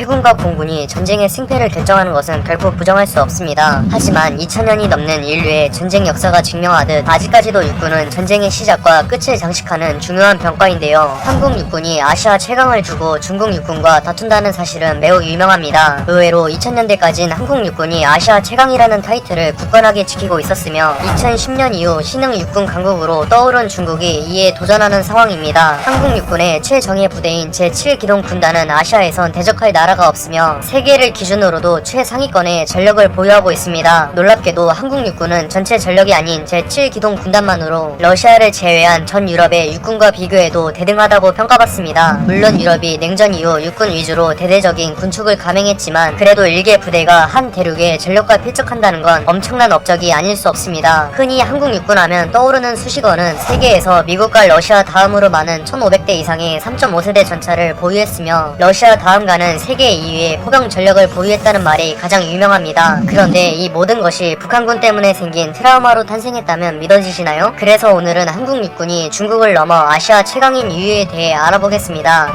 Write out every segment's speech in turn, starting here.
해군과 공군이 전쟁의 승패를 결정하는 것은 결코 부정할 수 없습니다. 하지만 2000년이 넘는 인류의 전쟁 역사가 증명하듯 아직까지도 육군은 전쟁의 시작과 끝을 장식하는 중요한 병과인데요. 한국 육군이 아시아 최강을 두고 중국 육군과 다툰다는 사실은 매우 유명합니다. 의외로 2000년대까지는 한국 육군이 아시아 최강이라는 타이틀을 굳건하게 지키고 있었으며 2010년 이후 신흥 육군 강국으로 떠오른 중국이 이에 도전하는 상황입니다. 한국 육군의 최정예 부대인 제7기동 군단은 아시아에선 대적할 나라가 없으며 세계를 기준으로도 최상위권의 전력을 보유하고 있습니다. 놀랍게도 한국 육군은 전체 전력이 아닌 제7기동 군단만으로 러시아를 제외한 전 유럽의 육군과 비교해도 대등하다고 평가받습니다. 물론 유럽이 냉전 이후 육군 위주로 대대적인 군축을 감행했지만 그래도 일개 부대가 한 대륙에 전력과 필적한다는 건 엄청난 업적이 아닐 수 없습니다. 흔히 한국 육군 하면 떠오르는 수식어는 세계에서 미국과 러시아 다음으로 많은 1500대 이상의 3.5세대 전차를 보유했으며 러시아 다음가는 세계 2위의 포병 전력을 보유했다는 말이 가장 유명합니다. 그런데 이 모든 것이 북한군 때문에 생긴 트라우마로 탄생했다면 믿어지시나요? 그래서 오늘은 한국 육군이 중국을 넘어 아시아 최강인 이유에 대해 알아보겠습니다.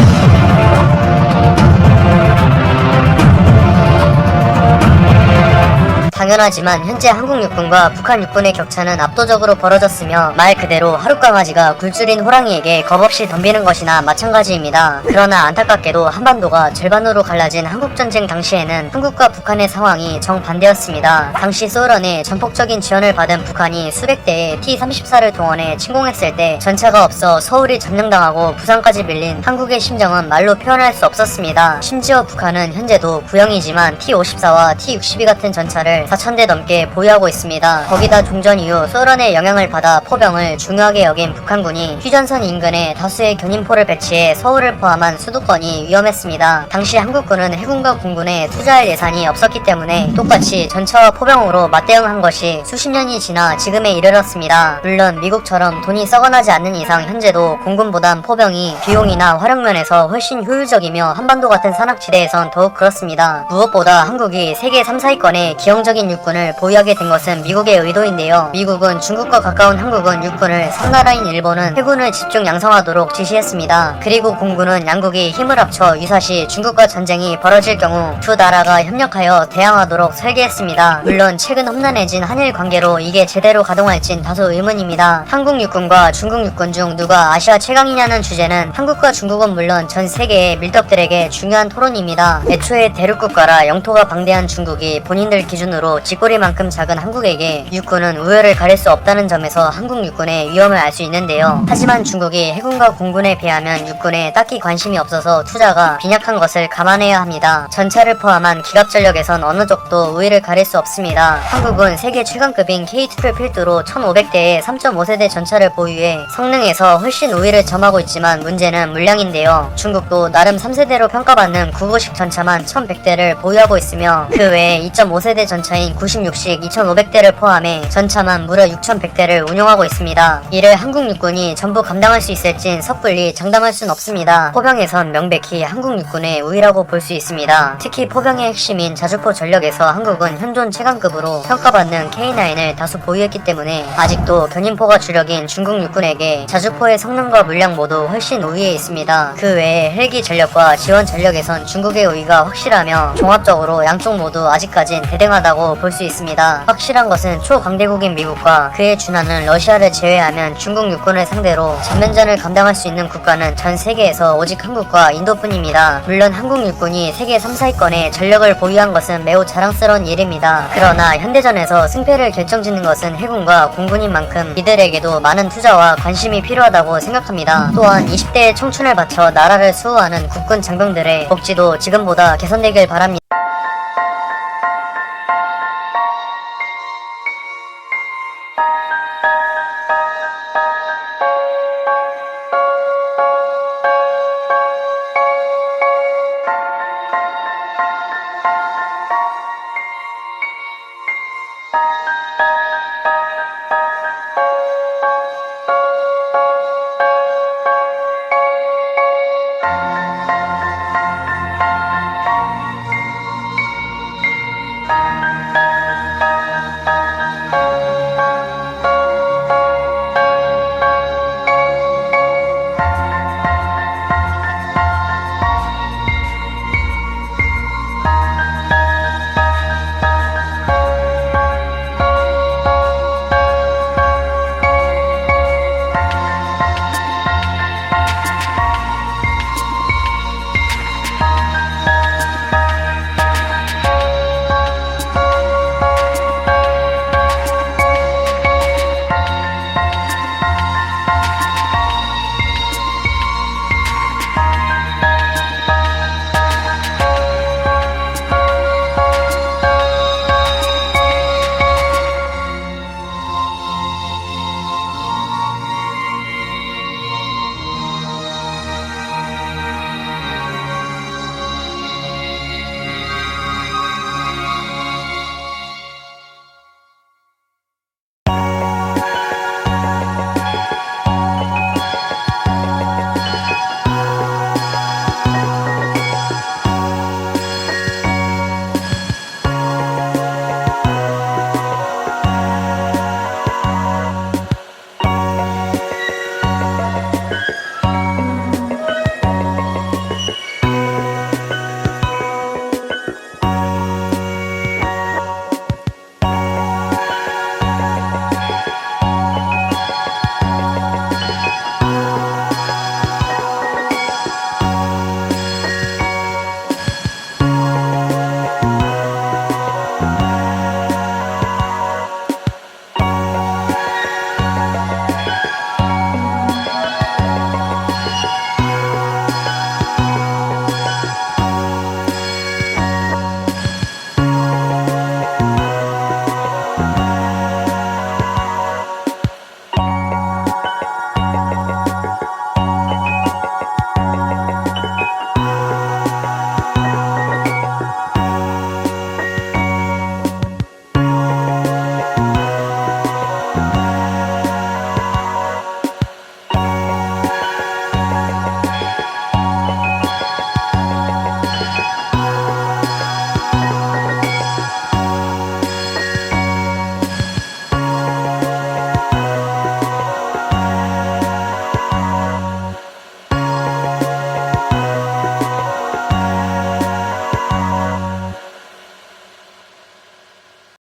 당연하지만 현재 한국 육군과 북한 육군의 격차는 압도적으로 벌어졌으며 말 그대로 하룻강아지가 굴줄인 호랑이에게 겁없이 덤비는 것이나 마찬가지입니다. 그러나 안타깝게도 한반도가 절반으로 갈라진 한국전쟁 당시에는 한국과 북한의 상황이 정반대였습니다. 당시 소련의 전폭적인 지원을 받은 북한이 수백 대의 T-34를 동원해 침공했을 때 전차가 없어 서울이 점령당하고 부산까지 밀린 한국의 심정은 말로 표현할 수 없었습니다. 심지어 북한은 현재도 구형이지만 T-54와 T-62 같은 전차를 4,000대 넘게 보유하고 있습니다. 거기다 종전 이후 소련의 영향을 받아 포병을 중요하게 여긴 북한군이 휴전선 인근에 다수의 견인포를 배치해 서울을 포함한 수도권이 위험했습니다. 당시 한국군은 해군과 공군에 투자할 예산이 없었기 때문에 똑같이 전차와 포병으로 맞대응한 것이 수십 년이 지나 지금에 이르렀습니다. 물론 미국처럼 돈이 썩어나지 않는 이상 현재도 공군보단 포병이 비용이나 활용면에서 훨씬 효율적이며 한반도 같은 산악지대에선 더욱 그렇습니다. 무엇보다 한국이 세계 3, 4위권의 기형적인 육군을 보유하게 된 것은 미국의 의도인데요. 미국은 중국과 가까운 한국은 육군을 상나라인 일본은 해군을 집중 양성하도록 지시했습니다. 그리고 공군은 양국이 힘을 합쳐 유사시 중국과 전쟁이 벌어질 경우 두 나라가 협력하여 대항하도록 설계했습니다. 물론 최근 험난해진 한일 관계로 이게 제대로 가동할진 다소 의문입니다. 한국 육군과 중국 육군 중 누가 아시아 최강이냐는 주제는 한국과 중국은 물론 전 세계의 밀떡들에게 중요한 토론입니다. 애초에 대륙국가라 영토가 방대한 중국이 본인들 기준으로 쥐꼬리만큼 작은 한국에게 육군은 우열을 가릴 수 없다는 점에서 한국 육군의 위험을 알 수 있는데요. 하지만 중국이 해군과 공군에 비하면 육군에 딱히 관심이 없어서 투자가 빈약한 것을 감안해야 합니다. 전차를 포함한 기갑전력에선 어느 쪽도 우위를 가릴 수 없습니다. 한국은 세계 최강급인 K2를 필두로 1500대의 3.5세대 전차를 보유해 성능에서 훨씬 우위를 점하고 있지만 문제는 물량인데요. 중국도 나름 3세대로 평가받는 9구식 전차만 1100대를 보유하고 있으며 그 외에 2.5세대 전차인 96식 2500대를 포함해 전차만 무려 6100대를 운용하고 있습니다. 이를 한국 육군이 전부 감당할 수 있을진 섣불리 장담할 순 없습니다. 포병에선 명백히 한국 육군의 우위라고 볼 수 있습니다. 특히 포병의 핵심인 자주포 전력에서 한국은 현존 최강급으로 평가받는 K9을 다수 보유했기 때문에 아직도 견인포가 주력인 중국 육군에게 자주포의 성능과 물량 모두 훨씬 우위에 있습니다. 그 외에 헬기 전력과 지원 전력에선 중국의 우위가 확실하며 종합적으로 양쪽 모두 아직까진 대등하다고 볼 수 있습니다. 확실한 것은 초강대국인 미국과 그에 준하는 러시아를 제외하면 중국 육군을 상대로 전면전을 감당할 수 있는 국가는 전 세계에서 오직 한국과 인도뿐입니다. 물론 한국 육군이 세계 3, 4위권의 전력을 보유한 것은 매우 자랑스러운 일입니다. 그러나 현대전에서 승패를 결정짓는 것은 해군과 공군인 만큼 이들에게도 많은 투자와 관심이 필요하다고 생각합니다. 또한 20대의 청춘을 바쳐 나라를 수호하는 국군 장병들의 복지도 지금보다 개선되길 바랍니다.